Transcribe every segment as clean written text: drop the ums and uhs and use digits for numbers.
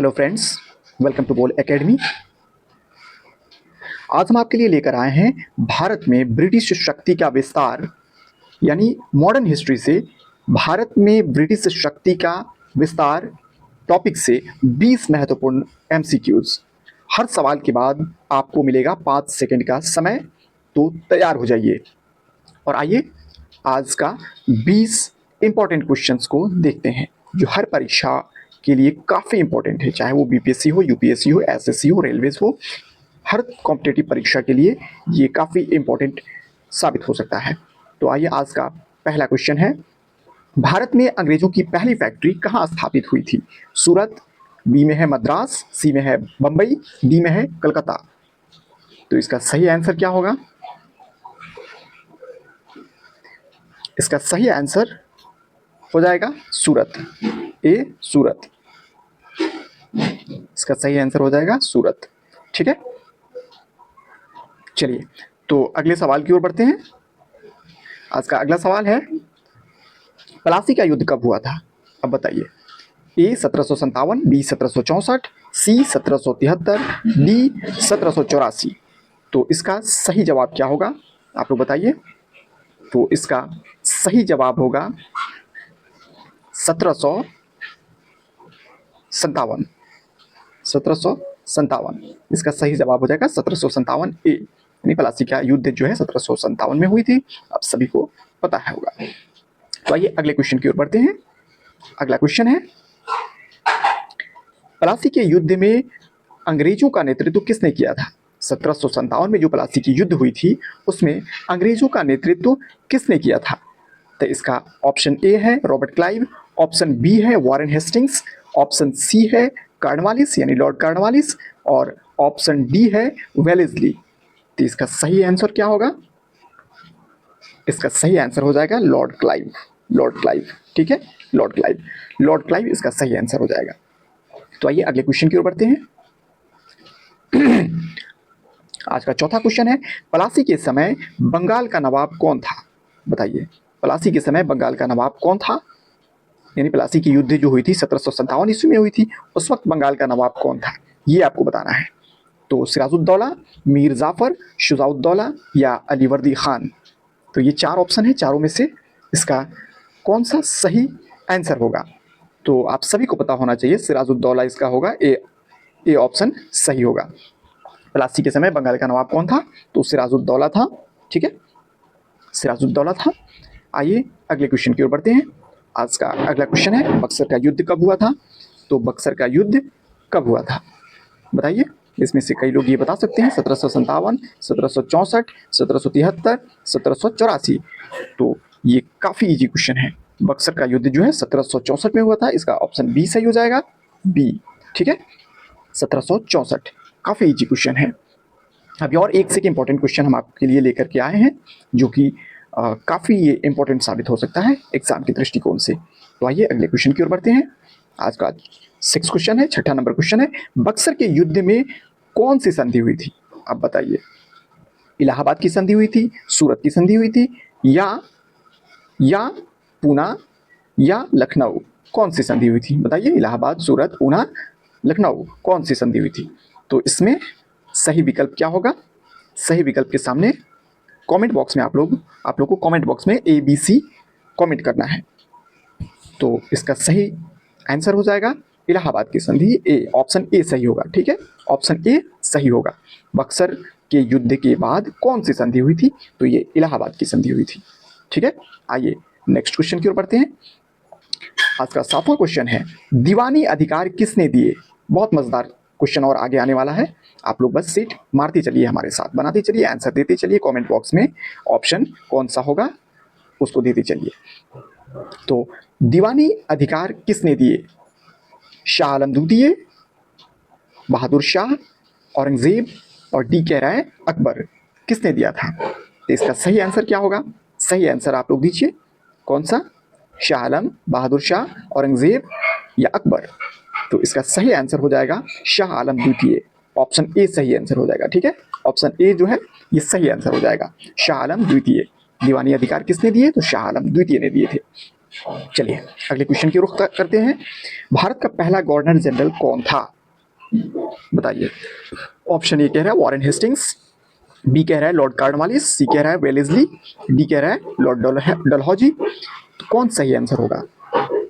Hello friends, welcome to बोल academy. आज हम आपके लिए लेकर आए हैं भारत में ब्रिटिश शक्ति का विस्तार, यानी मॉडर्न हिस्ट्री से भारत में ब्रिटिश शक्ति का विस्तार टॉपिक से 20 महत्वपूर्ण एमसीक्यूज। हर सवाल के बाद आपको मिलेगा 5 सेकंड का समय, तो तैयार हो जाइए और आइए आज का 20 इंपॉर्टेंट क्वेश्चंस को देखते हैं जो हर परीक्षा के लिए काफ़ी इंपॉर्टेंट है, चाहे वो बीपीएससी हो, यूपीएससी हो, एसएससी हो, रेलवेज हो। हर कॉम्पिटेटिव परीक्षा के लिए ये काफ़ी इंपॉर्टेंट साबित हो सकता है। तो आइए आज का पहला क्वेश्चन है, भारत में अंग्रेजों की पहली फैक्ट्री कहाँ स्थापित हुई थी? सूरत, बी में है मद्रास, सी में है बंबई, डी में है कलकत्ता। तो इसका सही आंसर क्या होगा? इसका सही आंसर हो जाएगा सूरत, ए सूरत। इसका सही आंसर हो जाएगा सूरत। ठीक है, चलिए तो अगले सवाल की ओर बढ़ते हैं। आज का अगला सवाल है, प्लासी का युद्ध कब हुआ था? अब बताइए। ए 1757, बी 1764, सी 1773, डी 1784। तो इसका सही जवाब क्या होगा, आप लोग बताइए। तो इसका सही जवाब होगा 1757। 1757 इसका सही जवाब हो जाएगा। 1757 ए, यानी प्लासी का युद्ध जो है 1757 में हुई थी। आप सभी को पता है होगा। तो आइए अगले क्वेश्चन की ओर बढ़ते हैं। अगला क्वेश्चन है, प्लासी के युद्ध में अंग्रेजों का नेतृत्व किसने किया था? 1757 में जो प्लासी की युद्ध हुई थी उसमें अंग्रेजों का नेतृत्व किसने किया था? तो इसका ऑप्शन ए है रॉबर्ट क्लाइव, ऑप्शन बी है वॉरेन हेस्टिंग्स, ऑप्शन सी है कार्नवालिस यानी लॉर्ड कार्नवालिस, और ऑप्शन डी है वेलेस्ली। तो इसका सही आंसर क्या होगा? इसका सही आंसर हो जाएगा लॉर्ड क्लाइव। लॉर्ड क्लाइव, ठीक है, लॉर्ड क्लाइव। लॉर्ड क्लाइव इसका सही आंसर हो जाएगा। तो आइए अगले क्वेश्चन की ओर बढ़ते हैं। आज का चौथा क्वेश्चन है, प्लासी के समय बंगाल का नवाब कौन था? बताइए, प्लासी के समय बंगाल का नवाब कौन था? यानी प्लासी की युद्ध जो हुई थी 1757 ईस्वी में हुई थी, उस वक्त बंगाल का नवाब कौन था, ये आपको बताना है। तो सिराजुद्दौला, मीर जाफर, शुजाउद्दौला या अलीवर्दी खान। तो ये चार ऑप्शन है, चारों में से इसका कौन सा सही आंसर होगा? तो आप सभी को पता होना चाहिए, सिराजुद्दौला इसका होगा, ए ऑप्शन सही होगा। प्लासी के समय बंगाल का नवाब कौन था? तो सिराजुद्दौला था। ठीक है, सिराजुद्दौला था। आइए अगले क्वेश्चन की ओर बढ़ते हैं। आज का अगला क्वेश्चन है, बक्सर का युद्ध कब हुआ था? तो बक्सर का युद्ध कब हुआ था बताइए। इसमें से कई लोग ये बता सकते हैं, 1757, 1764, 1773, 1784। तो ये काफ़ी इजी क्वेश्चन है। बक्सर का युद्ध जो है 1764 में हुआ था, इसका ऑप्शन बी सही हो जाएगा, बी। ठीक है, 1764, काफ़ी इजी क्वेश्चन है। अभी और एक से इंपॉर्टेंट क्वेश्चन हम आपके लिए लेकर के आए हैं जो कि काफ़ी ये इंपॉर्टेंट साबित हो सकता है एग्जाम के दृष्टिकोण से। तो आइए अगले क्वेश्चन की ओर बढ़ते हैं। आज का 6 क्वेश्चन है, 6ठा नंबर क्वेश्चन है, बक्सर के युद्ध में कौन सी संधि हुई थी? अब बताइए, इलाहाबाद की संधि हुई थी, सूरत की संधि हुई थी, या पूना या लखनऊ? कौन सी संधि हुई थी बताइए। इलाहाबाद, सूरत, पूना, लखनऊ, कौन सी संधि हुई थी? तो इसमें सही विकल्प क्या होगा? सही विकल्प के सामने कमेंट बॉक्स में आप लोग को कमेंट बॉक्स में ABC कमेंट करना है। तो इसका सही आंसर हो जाएगा इलाहाबाद की संधि, ए, ऑप्शन ए सही होगा। ठीक है, ऑप्शन ए सही होगा। बक्सर के युद्ध के बाद कौन सी संधि हुई थी? तो ये इलाहाबाद की संधि हुई थी। ठीक है, आइए नेक्स्ट क्वेश्चन की ओर बढ़ते हैं। आज का 7वां क्वेश्चन है, दीवानी अधिकार किसने दिए? बहुत मजेदार क्वेश्चन और आगे आने वाला है। आप लोग बस सीट मारते चलिए, हमारे साथ बनाते चलिए, आंसर देते चलिए, कमेंट बॉक्स में ऑप्शन कौन सा होगा उसको देते चलिए। तो दीवानी अधिकार किसने दिए? शाह आलम द्वितीय, बहादुर शाह, औरंगजेब और D.K. राय, अकबर, किसने दिया था? तो इसका सही आंसर क्या होगा? सही आंसर आप लोग दीजिए, कौन सा? शाह आलम, बहादुर शाह, औरंगजेब या अकबर? तो इसका सही आंसर हो जाएगा शाह आलम द्वितीय, ऑप्शन ए सही आंसर हो जाएगा। ठीक है, ऑप्शन ए जो है ये सही आंसर हो जाएगा, शाह आलम द्वितीय। दीवानी अधिकार किसने दिए? तो शाह आलम द्वितीय ने दिए थे। चलिए अगले क्वेश्चन की रुख करते हैं। भारत का पहला गवर्नर जनरल कौन था, बताइए। ऑप्शन ए कह रहा है वॉरेन हेस्टिंग्स, बी कह रहा है लॉर्ड कार्नवालिस, सी कह रहा है वेलेस्ली, डी कह रहा है लॉर्ड डलहौजी। तो कौन सही आंसर होगा,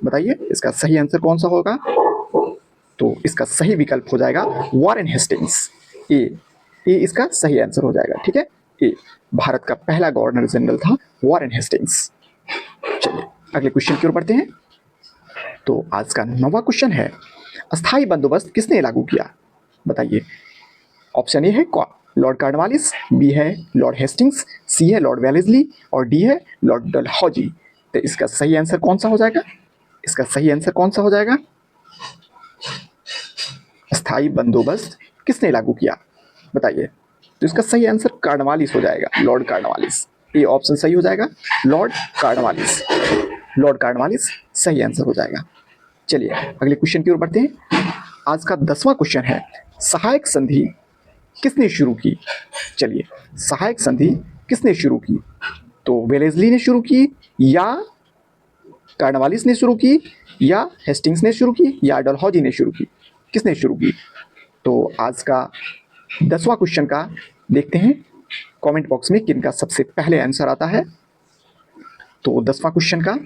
बताइए इसका सही आंसर कौन सा होगा। तो इसका सही विकल्प हो जाएगा वॉरेन हेस्टिंग्स, ए इसका सही आंसर हो जाएगा। ठीक है, ए भारत का पहला गवर्नर जनरल था वॉरेन हेस्टिंग्स। चलिए अगले क्वेश्चन की ओर बढ़ते हैं। तो आज का 9वां क्वेश्चन है, अस्थाई बंदोबस्त किसने लागू किया, बताइए। ऑप्शन ए है लॉर्ड कार्नवालिस, बी है लॉर्ड हेस्टिंग्स, सी है लॉर्ड वेलेस्ली और डी है लॉर्ड डलहौजी। तो इसका सही आंसर कौन सा हो जाएगा, इसका सही आंसर कौन सा हो जाएगा। अस्थाई बंदोबस्त किसने लागू किया, बताइए। तो इसका सही आंसर कार्नवालिस हो जाएगा, लॉर्ड कार्नवालिस। ये ऑप्शन सही हो जाएगा, लॉर्ड कार्नवालिस। लॉर्ड कार्नवालिस सही आंसर हो जाएगा। चलिए अगले क्वेश्चन की ओर बढ़ते हैं। आज का 10वां क्वेश्चन है, सहायक संधि किसने शुरू की, चलिए सहायक संधि किसने शुरू की। तो वेलेस्ली ने शुरू की, या कार्नवालिस ने शुरू की, या हेस्टिंग्स ने शुरू की, या डलहौजी ने शुरू की, किसने शुरू की। तो आज का 10वां क्वेश्चन का देखते हैं कमेंट बॉक्स में किनका सबसे पहले आंसर आता है। तो 10वां क्वेश्चन का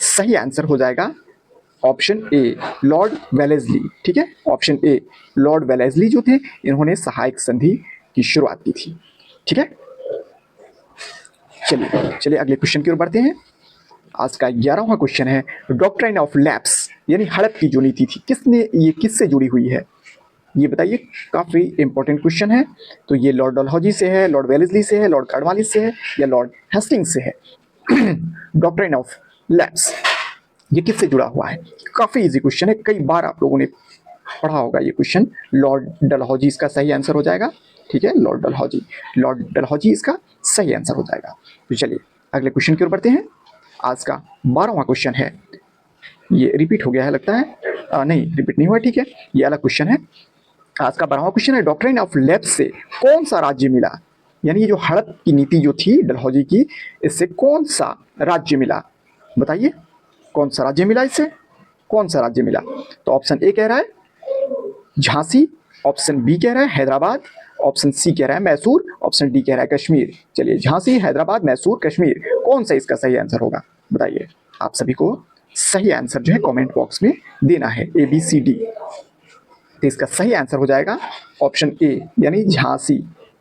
सही आंसर हो जाएगा ऑप्शन ए लॉर्ड वेलेस्ली। ठीक है, ऑप्शन ए लॉर्ड वेलेस्ली जो थे इन्होंने सहायक संधि की शुरुआत की थी। ठीक है, चलिए अगले क्वेश्चन की ओर बढ़ते हैं। आज का 11वां क्वेश्चन है, डॉक्ट्राइन ऑफ लैप्स यानी हड़प की जो नीति थी ये किससे जुड़ी हुई है, ये बताइए। काफी इंपॉर्टेंट क्वेश्चन है। तो ये लॉर्ड डलहौजी से है, लॉर्ड वेलेस्ली से है, लॉर्ड कार्नवालिस से है, या लॉर्ड हेस्टिंग्स से है। डॉक्ट्राइन ऑफ लैप्स ये किससे जुड़ा हुआ है, काफी इजी क्वेश्चन है, कई बार आप लोगों ने पढ़ा होगा ये क्वेश्चन। लॉर्ड डलहौजी इसका सही आंसर हो जाएगा। ठीक है, लॉर्ड डलहौजी इसका सही आंसर हो जाएगा। तो चलिए अगले क्वेश्चन की ओर बढ़ते हैं। आज का 12वां क्वेश्चन है, ये रिपीट हो गया है लगता है, नहीं रिपीट नहीं हुआ, ठीक है, ये अलग क्वेश्चन है। आज का 12वां क्वेश्चन है, डॉक्ट्राइन ऑफ लैप्स से कौन सा राज्य मिला, यानी ये जो हड़प की नीति जो थी डलहौजी की, इससे कौन सा राज्य मिला, बताइए कौन सा राज्य मिला, इससे कौन सा राज्य मिला। तो ऑप्शन ए कह रहा है झांसी, ऑप्शन बी कह रहा है हैदराबाद, ऑप्शन सी कह रहा है मैसूर, ऑप्शन डी कह रहा है कश्मीर। चलिए झांसी, हैदराबाद, मैसूर, कश्मीर, कौन सा इसका सही आंसर होगा, बताइए। आप सभी को सही आंसर जो है कमेंट बॉक्स में देना है, ABCD। तो इसका सही आंसर हो जाएगा ऑप्शन ए यानी झांसी।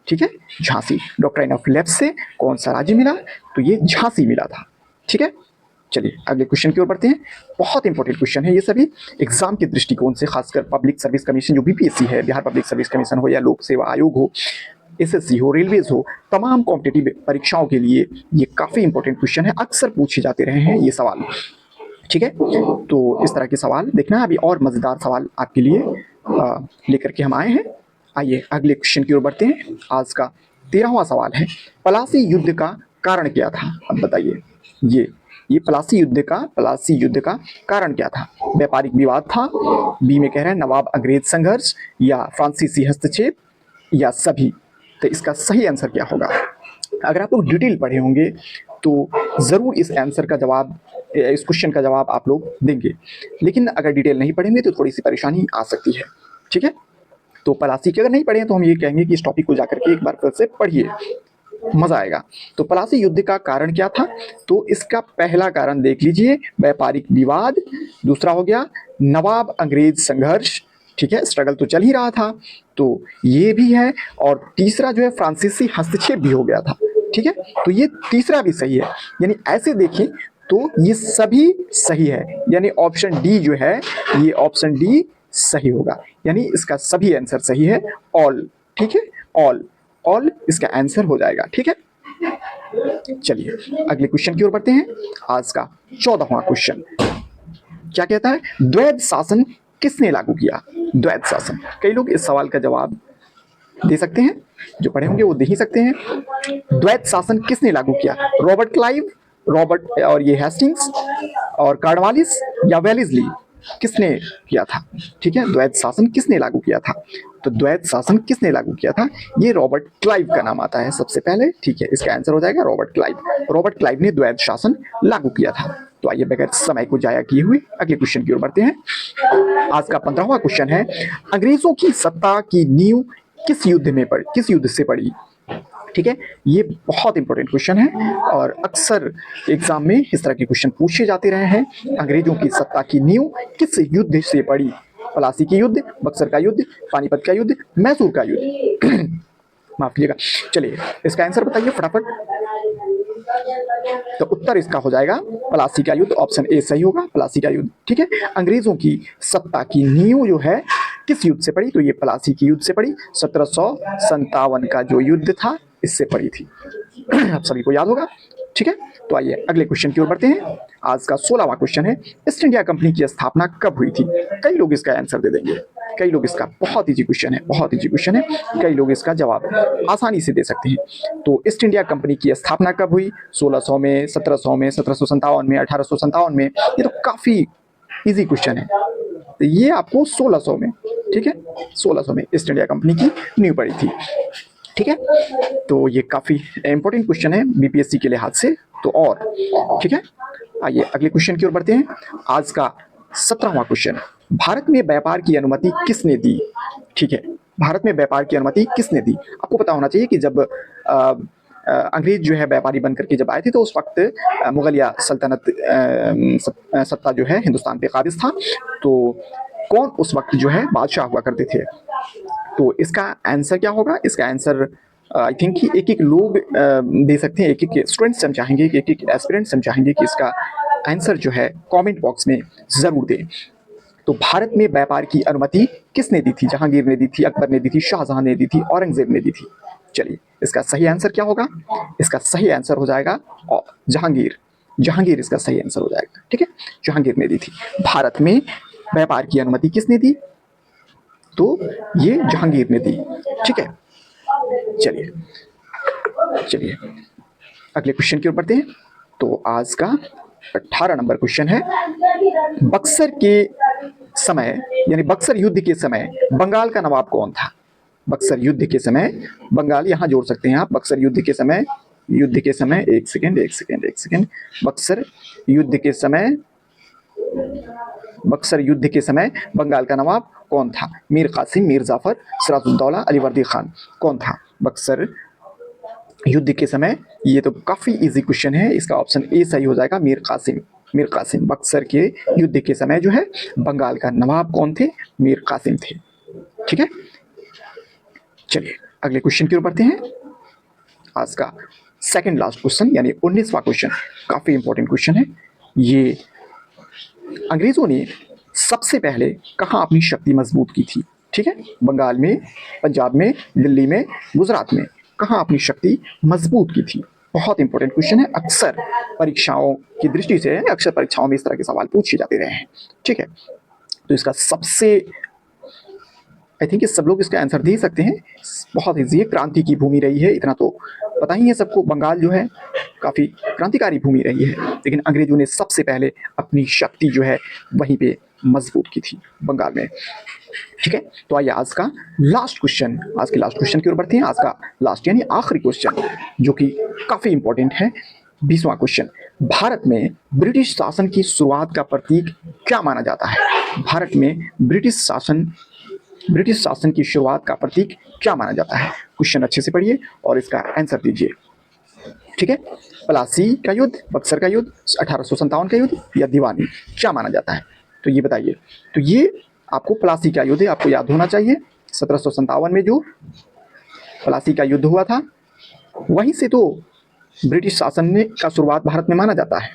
ठीक है, झांसी। डॉक्ट्राइन ऑफ लैप्स से कौन सा राज्य मिला, तो ये झांसी मिला था। ठीक है, चलिए अगले क्वेश्चन की ओर बढ़ते हैं। बहुत इंपॉर्टेंट क्वेश्चन है ये सभी एग्जाम के दृष्टिकोण से, खासकर पब्लिक सर्विस कमीशन जो BPSC है, बिहार पब्लिक सर्विस कमीशन हो, या लोक सेवा आयोग हो, SSC हो, रेलवेज हो, तमाम कॉम्पिटिटिव परीक्षाओं के लिए ये काफ़ी इंपॉर्टेंट क्वेश्चन है, अक्सर पूछे जाते रहे हैं ये सवाल। ठीक है, तो इस तरह के सवाल देखना, अभी और मज़ेदार सवाल आपके लिए लेकर के हम आए हैं। आइए अगले क्वेश्चन की ओर बढ़ते हैं। आज का 13वां सवाल है, पलासी युद्ध का कारण क्या था, अब बताइए। ये पलासी युद्ध का कारण क्या था। व्यापारिक विवाद था, बी में कह रहे हैं नवाब अंग्रेज संघर्ष, या फ्रांसीसी हस्तक्षेप, या सभी। तो इसका सही आंसर क्या होगा। अगर आप लोग डिटेल पढ़े होंगे तो ज़रूर इस क्वेश्चन का जवाब आप लोग देंगे, लेकिन अगर डिटेल नहीं पढ़ेंगे तो थोड़ी सी परेशानी आ सकती है। ठीक है, तो पलासी के अगर नहीं पढ़े तो हम ये कहेंगे कि इस टॉपिक को जाकर के एक बार फिर से पढ़िए, मजा आएगा। तो पलासी युद्ध का कारण क्या था, तो इसका पहला कारण देख लीजिए, व्यापारिक विवाद। दूसरा हो गया नवाब अंग्रेज संघर्ष, ठीक है, स्ट्रगल तो चल ही रहा था, तो ये भी है। और तीसरा जो है फ्रांसीसी हस्तक्षेप भी हो गया था। ठीक है, तो ये तीसरा भी सही है, यानी ऐसे देखें तो ये सभी सही है, यानी ऑप्शन डी जो है, ये ऑप्शन डी सही होगा, यानी इसका सभी आंसर सही है, ऑल। ठीक है, ऑल इसका आंसर हो जाएगा। ठीक है, चलिए अगले क्वेश्चन की ओर बढ़ते हैं। आज का 14वां क्वेश्चन क्या कहता है, द्वैध शासन किसने लागू किया। द्वैध शासन, कई लोग इस सवाल का जवाब दे सकते हैं, जो पढ़े होंगे वो दे ही सकते हैं। द्वैध शासन किसने लागू किया, रॉबर्ट क्लाइव, और ये हेस्टिंग्स और कार्नवालिस, या वेलेस्ली, किसने किया था। ठीक है, द्वैध शासन किसने लागू किया था, तो द्वैध शासन किसने लागू किया था, ये रॉबर्ट क्लाइव का नाम आता है सबसे पहले। ठीक है, इसका आंसर हो जाएगा रॉबर्ट क्लाइव। रॉबर्ट क्लाइव ने द्वैध शासन लागू किया था। तो आइए बगैर समय को जाया किए हुए अगले क्वेश्चन की ओर बढ़ते हैं। आज का 15वां क्वेश्चन है, अंग्रेजों की सत्ता की नींव किस युद्ध से पड़ी? ठीक है, ये बहुत इंपॉर्टेंट क्वेश्चन है और अक्सर एग्जाम में इस तरह के क्वेश्चन पूछे जाते रहे हैं। अंग्रेजों की सत्ता की नींव किस युद्ध से पड़ी? प्लासी की युद्ध, बक्सर का युद्ध, पानीपत का युद्ध, मैसूर का युद्ध। माफ कीजिएगा। चलिए इसका आंसर बताइए फटाफट। तो उत्तर इसका हो जाएगा प्लासी का युद्ध, ऑप्शन ए सही होगा, प्लासी का युद्ध। ठीक है, अंग्रेजों की सत्ता की नींव जो है किस युद्ध से पड़ी? तो ये प्लासी की युद्ध से पड़ी। 1757 का जो युद्ध था इससे पड़ी थी। आप सभी को याद होगा। ठीक है, तो आइए अगले क्वेश्चन की ओर बढ़ते हैं। आज का 16वां क्वेश्चन है, ईस्ट इंडिया कंपनी की स्थापना कब हुई थी? कई लोग इसका आंसर दे देंगे, कई लोग इसका, बहुत इजी क्वेश्चन है, बहुत इजी क्वेश्चन है, कई लोग इसका जवाब आसानी से दे सकते हैं। तो ईस्ट इंडिया कंपनी की स्थापना कब हुई? 1600 में, 1700 में, 1757 में, 1857 में? ये तो काफी इजी क्वेश्चन है। तो ये आपको 1600 में, ठीक है, 1600 में ईस्ट इंडिया कंपनी की नींव पड़ी थी। ठीक है, तो ये काफी इंपॉर्टेंट क्वेश्चन है बीपीएससी के लिहाज से। तो और ठीक है, आइए अगले क्वेश्चन की ओर बढ़ते हैं। आज का 17वां क्वेश्चन, भारत में व्यापार की अनुमति किसने दी? ठीक है, भारत में व्यापार की अनुमति किसने दी? आपको पता होना चाहिए कि जब अंग्रेज जो है व्यापारी बनकर के जब आए थे तो उस वक्त मुगलिया सल्तनत सत्ता जो है हिंदुस्तान पे काबिज था। तो कौन उस वक्त जो है बादशाह हुआ करते थे? तो इसका आंसर क्या होगा? इसका आंसर आई थिंक कि एक एक लोग दे सकते हैं, एक एक स्टूडेंट्स हम चाहेंगे कि एक एक एस्पिरेंट्स हम चाहेंगे कि इसका आंसर जो है कमेंट बॉक्स में जरूर दें। तो भारत में व्यापार की अनुमति किसने दी थी? जहांगीर ने दी थी, अकबर ने दी थी, शाहजहां ने दी थी, औरंगजेब ने दी थी? चलिए इसका सही आंसर क्या होगा? इसका सही आंसर हो जाएगा जहांगीर। जहांगीर इसका सही आंसर हो जाएगा। ठीक है, जहांगीर ने दी थी। भारत में व्यापार की अनुमति किसने दी? तो ये जहांगीर ने दी। ठीक है, चलिए चलिए अगले क्वेश्चन की ओर बढ़ते हैं। तो आज का 18 नंबर क्वेश्चन है, बक्सर के समय यानी बक्सर युद्ध के समय बंगाल का नवाब कौन था? बक्सर युद्ध के समय बंगाल, यहां जोड़ सकते हैं आप, बक्सर युद्ध के समय, एक सेकेंड, बक्सर युद्ध के समय, बक्सर युद्ध के समय बंगाल का नवाब कौन था? मीर कासिम, मीर जाफर, सिराजुद्दौला, अलीवर्दी खान? कौन था बक्सर युद्ध के समय? ये तो काफी इजी क्वेश्चन है, इसका ऑप्शन ए सही हो जाएगा, मीर कासिम। मीर कासिम, बक्सर के युद्ध के समय जो है बंगाल का नवाब कौन थे? मीर कासिम थे। ठीक है, चलिए अगले क्वेश्चन की ओर बढ़ते हैं। आज का सेकंड लास्ट क्वेश्चन यानी 19वां क्वेश्चन, काफी इंपॉर्टेंट क्वेश्चन है ये। अंग्रेजों ने सबसे पहले कहाँ अपनी शक्ति मजबूत की थी? ठीक है, बंगाल में, पंजाब में, दिल्ली में, गुजरात में, कहाँ अपनी शक्ति मजबूत की थी? बहुत इंपॉर्टेंट क्वेश्चन है, अक्सर परीक्षाओं की दृष्टि से अक्सर परीक्षाओं में इस तरह के सवाल पूछे जाते रहे हैं। ठीक है, तो इसका सबसे, आई थिंक सब लोग इसका आंसर दे सकते हैं, बहुत ईजी है, क्रांति की भूमि रही है, इतना तो पता ही है सबको। बंगाल जो है काफी क्रांतिकारी भूमि रही है, लेकिन अंग्रेजों ने सबसे पहले अपनी शक्ति जो है वहीं पे मजबूत की थी, बंगाल में। ठीक है, तो आइए आज का लास्ट क्वेश्चन, आज के लास्ट क्वेश्चन की ओर बढ़ते हैं। आज का लास्ट यानी आखिरी क्वेश्चन जो कि काफी इंपॉर्टेंट है, 20वां क्वेश्चन, भारत में ब्रिटिश शासन की शुरुआत का प्रतीक क्या माना जाता है? भारत में ब्रिटिश शासन की शुरुआत का प्रतीक क्या माना जाता है? क्वेश्चन अच्छे से पढ़िए और इसका आंसर दीजिए। ठीक है, प्लासी का युद्ध, बक्सर का युद्ध, 1857 का युद्ध या दीवानी, क्या माना जाता है? तो ये बताइए। तो ये आपको प्लासी का युद्ध आपको याद होना चाहिए। 1757 में जो प्लासी का युद्ध हुआ था, वहीं से तो ब्रिटिश शासन का शुरुआत भारत में माना जाता है।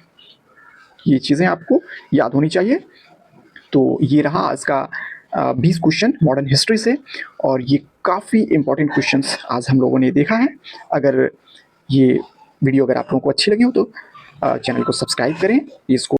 ये चीज़ें आपको याद होनी चाहिए। तो ये रहा आज का 20 क्वेश्चन मॉडर्न हिस्ट्री से, और ये काफ़ी इंपॉर्टेंट क्वेश्चंस आज हम लोगों ने देखा है। अगर ये वीडियो अगर आप लोगों को अच्छी लगी हो तो चैनल को सब्सक्राइब करें, इसको